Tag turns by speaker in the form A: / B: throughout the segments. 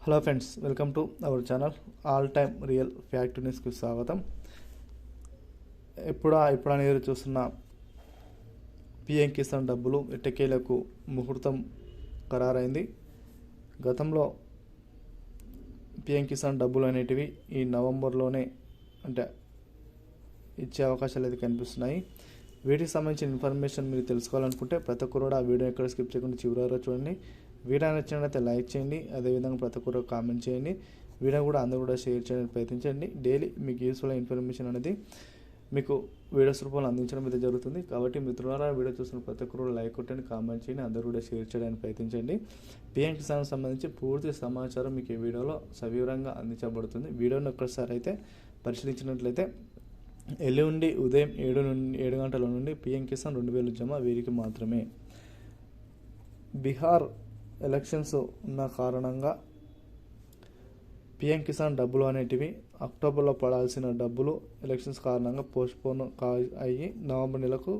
A: Hello friends, welcome to our channel all time real fact న్యూస్కి స్వాగతం. ఎప్పుడని ఎదురు చూస్తున్న పిఎం కిసాన్ డబ్బులు ఎట్టకేలకు ముహూర్తం ఖరారైంది. గతంలో పిఎం కిసాన్ డబ్బులు అనేటివి ఈ నవంబర్లోనే ఇచ్చే అవకాశాలు అయితే కనిపిస్తున్నాయి. వీటికి సంబంధించిన ఇన్ఫర్మేషన్ మీరు తెలుసుకోవాలనుకుంటే ప్రతి ఒక్కరు కూడా ఆ వీడియో ఎక్కడ స్కిప్ చేయకుండా చివరి వరకు చూడండి. వీడియో నచ్చినట్లయితే లైక్ చేయండి, అదేవిధంగా ప్రతి ఒక్కరు కామెంట్ చేయండి. వీడియో కూడా అందరూ కూడా షేర్ చేయడానికి ప్రయత్నించండి. డైలీ మీకు యూస్ఫుల్ ఇన్ఫర్మేషన్ అనేది మీకు వీడియోస్ రూపంలో అందించడం అయితే జరుగుతుంది. కాబట్టి మిత్రులారా, వీడియో చూసిన ప్రతి ఒక్కరు లైక్ కొట్టండి, కామెంట్ చేయండి, అందరూ కూడా షేర్ చేయడానికి ప్రయత్నించండి. పిఎం కిసాన్ సంబంధించి పూర్తి సమాచారం మీకు ఈ వీడియోలో సవివరంగా అందించబడుతుంది. వీడియోని ఒక్కసారి అయితే పరిశీలించినట్లయితే ఎల్లుండి ఉదయం 7 గంటల నుండి పిఎం కిసాన్ 2000 జమ వీరికి మాత్రమే. బీహార్ ఎలక్షన్స్ ఉన్న కారణంగా పిఎం కిసాన్ డబ్బులు అనేటివి అక్టోబర్లో పడాల్సిన డబ్బులు ఎలక్షన్స్ కారణంగా పోస్ట్పోన్ అయ్యి నవంబర్ నెలకు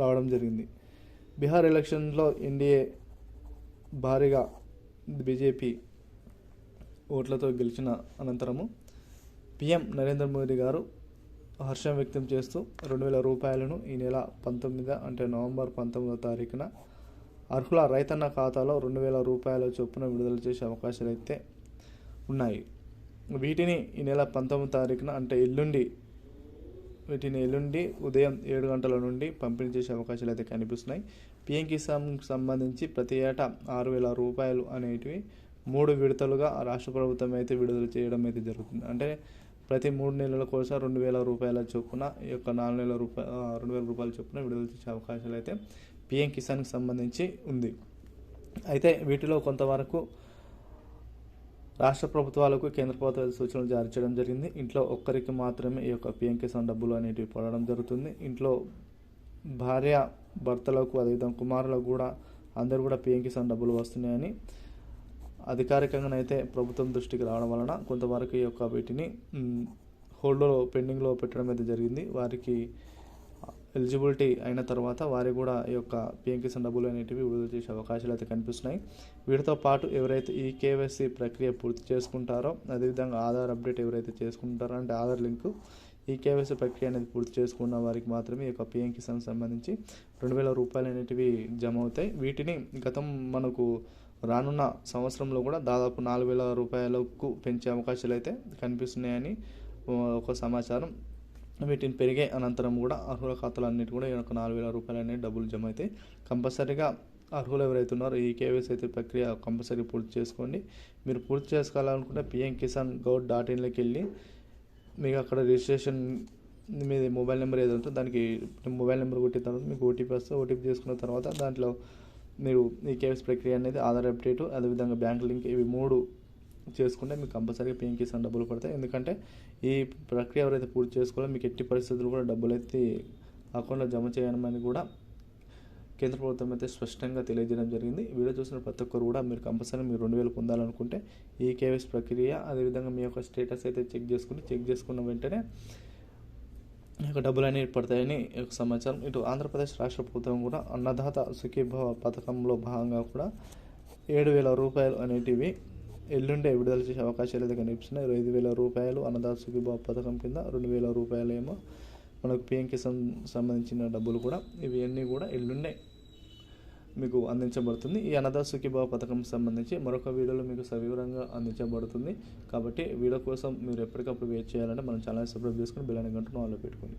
A: రావడం జరిగింది. బీహార్ ఎలక్షన్లో ఎన్డీఏ భారీగా బీజేపీ ఓట్లతో గెలిచిన అనంతరము పిఎం నరేంద్ర మోదీ గారు హర్షం వ్యక్తం చేస్తూ 2000 రూపాయలను ఈ నెల 19 నవంబర్ 19వ తారీఖున అర్హుల రైతన్న ఖాతాలో 2000 రూపాయల చొప్పున విడుదల చేసే అవకాశాలు అయితే ఉన్నాయి. వీటిని ఈ నెల 19వ తారీఖున ఎల్లుండి ఉదయం 7 గంటల నుండి పంపిణీ చేసే అవకాశాలు అయితే కనిపిస్తున్నాయి. పిఎం కిసాన్కి సంబంధించి ప్రతి ఏటా 6000 రూపాయలు అనేటివి 3 విడతలుగా రాష్ట్ర ప్రభుత్వం అయితే విడుదల చేయడం అయితే జరుగుతుంది. ప్రతి 3 నెలలకు ఒకసారి 2000 రూపాయల చొప్పున ఈ యొక్క 4 నెలల 2000 రూపాయల చొప్పున విడుదల చేసే అవకాశాలు అయితే పిఎం కిసాన్కి సంబంధించి ఉంది. అయితే వీటిలో కొంతవరకు రాష్ట్ర ప్రభుత్వాలకు కేంద్ర ప్రభుత్వాలు సూచనలు జారీ చేయడం జరిగింది. ఇంట్లో ఒక్కరికి మాత్రమే ఈ యొక్క పిఎం కిసాన్ డబ్బులు అనేటివి పడడం జరుగుతుంది. ఇంట్లో భార్య భర్తలకు, అదేవిధంగా కుమారులకు కూడా అందరూ కూడా పిఎం కిసాన్ డబ్బులు వస్తున్నాయని అధికారికంగానైతే ప్రభుత్వం దృష్టికి రావడం వలన కొంతవరకు ఈ యొక్క వీటిని హోల్డ్లో పెండింగ్లో పెట్టడం అయితే జరిగింది. వారికి ఎలిజిబిలిటీ అయిన తర్వాత వారికి కూడా ఈ యొక్క పిఎం కిసాన్ డబ్బులు అనేటివి విడుదల చేసే అవకాశాలు అయితే కనిపిస్తున్నాయి. వీటితో పాటు ఎవరైతే ఈ కేవైసీ ప్రక్రియ పూర్తి చేసుకుంటారో, అదేవిధంగా ఆధార్ అప్డేట్ ఎవరైతే చేసుకుంటారో ఆధార్ లింకు ఈ కేవైసీ ప్రక్రియ అనేది పూర్తి చేసుకున్న వారికి మాత్రమే ఈ యొక్క పిఎం కిసాన్ సంబంధించి 2000 రూపాయలు అనేటివి జమ అవుతాయి. వీటిని మనకు రానున్న సంవత్సరంలో కూడా దాదాపు 4000 రూపాయలకు పెంచే అవకాశాలు అయితే కనిపిస్తున్నాయని ఒక సమాచారం. వీటిని పెరిగే అనంతరం కూడా అర్హుల ఖాతాలు అన్నిటి కూడా 4000 రూపాయలు అనేది డబ్బులు జమ అయితే కంపల్సరీగా అర్హులు ఎవరైతే ఉన్నారో ఈ కేవైసీ అయితే ప్రక్రియ కంపల్సరీ పూర్తి చేసుకోండి. మీరు పూర్తి చేసుకోవాలనుకుంటే pmkisan.gov.inలోకి వెళ్ళి మీకు అక్కడ రిజిస్ట్రేషన్ మీద మొబైల్ నెంబర్ ఏదో ఉంటుందో దానికి మొబైల్ నెంబర్ కొట్టిన తర్వాత మీకు ఓటీపీ వస్తే ఓటీపీ చేసుకున్న తర్వాత దాంట్లో మీరు ఈ కేవైసీ ప్రక్రియ అనేది ఆధార్ అప్డేట్, అదేవిధంగా బ్యాంక్ లింక్, ఇవి 3 చేసుకుంటే మీకు కంపల్సరీగా పిఎం కిసాన్ డబ్బులు పడతాయి. ఎందుకంటే ఈ ప్రక్రియ ఎవరైతే పూర్తి చేసుకోవాలో మీకు ఎట్టి పరిస్థితులు కూడా డబ్బులు అయితే అకౌంట్లో జమ చేయమని కూడా కేంద్ర ప్రభుత్వం అయితే స్పష్టంగా తెలియజేయడం జరిగింది. వీడియో చూసిన ప్రతి ఒక్కరు కూడా మీరు కంపల్సరీ మీరు 2000 పొందాలనుకుంటే ఈ కేవైసీ ప్రక్రియ, అదేవిధంగా మీ యొక్క స్టేటస్ అయితే చెక్ చేసుకున్న వెంటనే ఈ యొక్క డబ్బులు అనేవి పడతాయని ఒక సమాచారం. ఇటు ఆంధ్రప్రదేశ్ రాష్ట్ర ప్రభుత్వం కూడా అన్నదాత సుఖీభవ పథకంలో భాగంగా కూడా 7000 రూపాయలు అనేటివి ఎల్లుండే విడుదల చేసే అవకాశాలు అయితే కనిపిస్తున్నాయి. 5000 రూపాయలు అన్నదాత సుఖీభవ పథకం కింద, 2000 రూపాయలు ఏమో మనకు పిఎం కిసాన్ సంబంధించిన డబ్బులు కూడా ఇవి అన్నీ కూడా ఎల్లుండే మీకు అందించబడుతుంది. ఈ అన్నదాత సుఖీభవ పథకం సంబంధించి మరొక వీడియోలో మీకు సవివరంగా అందించబడుతుంది. కాబట్టి వీడియో కోసం మీరు ఎప్పటికప్పుడు వెయిట్ చేయాలంటే మన ఛానల్ సబ్స్క్రైబ్ చేసుకుని బెల్ ఐకాన్ గంటను ఆన్లో పెట్టుకోండి.